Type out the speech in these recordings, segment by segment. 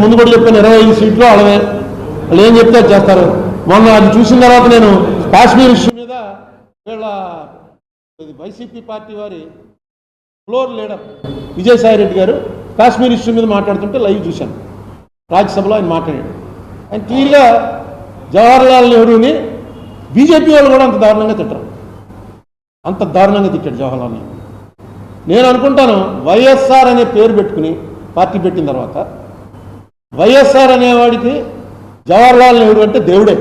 ముందు కూడా చెప్పాను 25 సీట్లు వాళ్ళవే, వాళ్ళు ఏం చెప్తే చేస్తారు. మొన్న అది చూసిన తర్వాత నేను కాశ్మీర్ ఇష్యూ మీద వీళ్ళ వైసీపీ పార్టీ వారి ఫ్లోర్ లీడర్ విజయసాయి రెడ్డి గారు కాశ్మీర్ ఇష్యూ మీద మాట్లాడుతుంటే లైవ్ చూశాను. రాజ్యసభలో ఆయన మాట్లాడాడు. ఆయన క్లియర్గా జవహర్లాల్ నెహ్రూని బీజేపీ వాళ్ళు కూడా అంత దారుణంగా తిట్టారు, అంత దారుణంగా తిట్టాడు జవహర్లాల్ నెహ్రూ. నేను అనుకుంటాను వైఎస్ఆర్ అనే పేరు పెట్టుకుని పార్టీ పెట్టిన తర్వాత వైఎస్ఆర్ అనేవాడికి జవహర్లాల్ నెహ్రూ అంటే దేవుడే.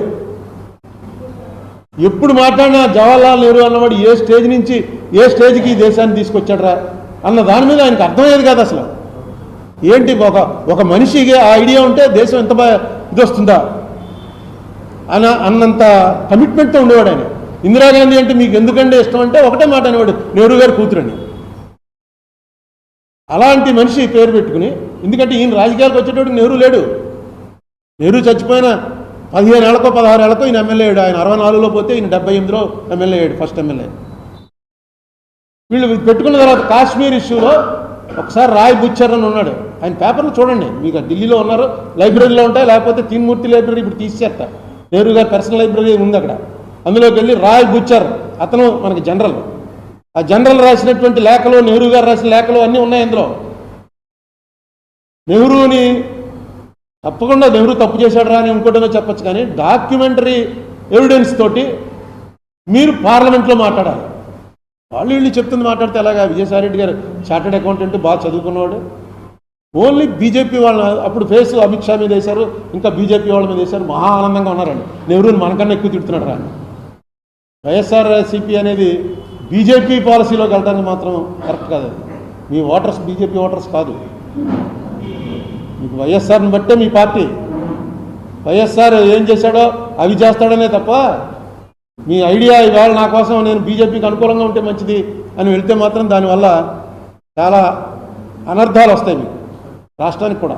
ఎప్పుడు మాట్లాడినా జవహర్లాల్ నెహ్రూ అన్నవాడు ఏ స్టేజ్ నుంచి ఏ స్టేజ్కి ఈ దేశాన్ని తీసుకొచ్చాడరా అన్న దాని మీద ఆయనకు అర్థమయ్యేది కాదు అసలు. ఏంటి ఒక మనిషికి ఆ ఐడియా ఉంటే దేశం ఎంత ఇది వస్తుందా అన్నంత కమిట్మెంట్తో ఉండేవాడు ఆయన. ఇందిరాగాంధీ అంటే మీకు ఎందుకంటే ఇష్టం అంటే ఒకటే మాట అనేవాడు, నెహ్రూ గారు కూతురని. అలాంటి మనిషి పేరు పెట్టుకుని, ఎందుకంటే ఈయన రాజకీయాలకు వచ్చేటప్పుడు నెహ్రూ లేడు. నెహ్రూ చచ్చిపోయిన 15 ఏళ్లకో 16 ఏళ్లకో ఈయన ఎమ్మెల్యే అయ్యాడు. ఆయన 64లో పోతే ఈయన 78లో ఎమ్మెల్యే అయ్యాడు, ఫస్ట్ ఎమ్మెల్యే. వీళ్ళు పెట్టుకున్న తర్వాత కాశ్మీర్ ఇష్యూలో ఒకసారి రాయ్ బుచ్చర్ అని ఉన్నాడు. ఆయన పేపర్లు చూడండి, మీకు ఢిల్లీలో ఉన్నారు, లైబ్రరీలో ఉంటాయి, లేకపోతే తీన్మూర్తి లైబ్రరీ ఇప్పుడు తీసేస్తా, నెహ్రూ గారి పర్సనల్ లైబ్రరీ ఉంది అక్కడ. అందులోకి వెళ్ళి రాయ్ బుచ్చర్, అతను మనకి జనరల్, ఆ జనరల్ రాసినటువంటి లేఖలు, నెహ్రూ గారు రాసిన లేఖలు అన్నీ ఉన్నాయి అందులో. నెహ్రూని తప్పకుండా నెహ్రూ తప్పు చేశాడు రా అని ఇంకోటేదో చెప్పచ్చు, కానీ డాక్యుమెంటరీ ఎవిడెన్స్ తోటి మీరు పార్లమెంట్లో మాట్లాడాలి. వాళ్ళు వీళ్ళు చెప్తుంది మాట్లాడితే ఎలాగా? విజయసాయి రెడ్డి గారు చార్టెడ్ అకౌంటెంట్, బాగా చదువుకున్నవాడు. ఓన్లీ బీజేపీ వాళ్ళ అప్పుడు ఫేస్ అమిత్ షా మీద వేశారు, ఇంకా బీజేపీ వాళ్ళ మీద వేశారు, మహా ఆనందంగా ఉన్నారండి. నెహ్రూని మనకన్నా ఎక్కువ తిడుతున్నాడు రా. వైఎస్ఆర్సీపీ అనేది బీజేపీ పాలసీలోకి వెళ్ళడానికి మాత్రం కరెక్ట్ కాదు. మీ ఓటర్స్ బీజేపీ ఓటర్స్ కాదు, మీకు వైఎస్ఆర్ని బట్టే మీ పార్టీ. వైఎస్ఆర్ ఏం చేశాడో అవి చేస్తాడనే తప్ప మీ ఐడియా ఇవాళ నా కోసం నేను బీజేపీకి అనుకూలంగా ఉంటే మంచిది అని వెళ్తే మాత్రం దానివల్ల చాలా అనర్థాలు వస్తాయి మీకు, రాష్ట్రానికి కూడా.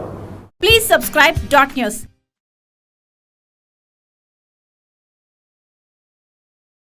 Please subscribe .news.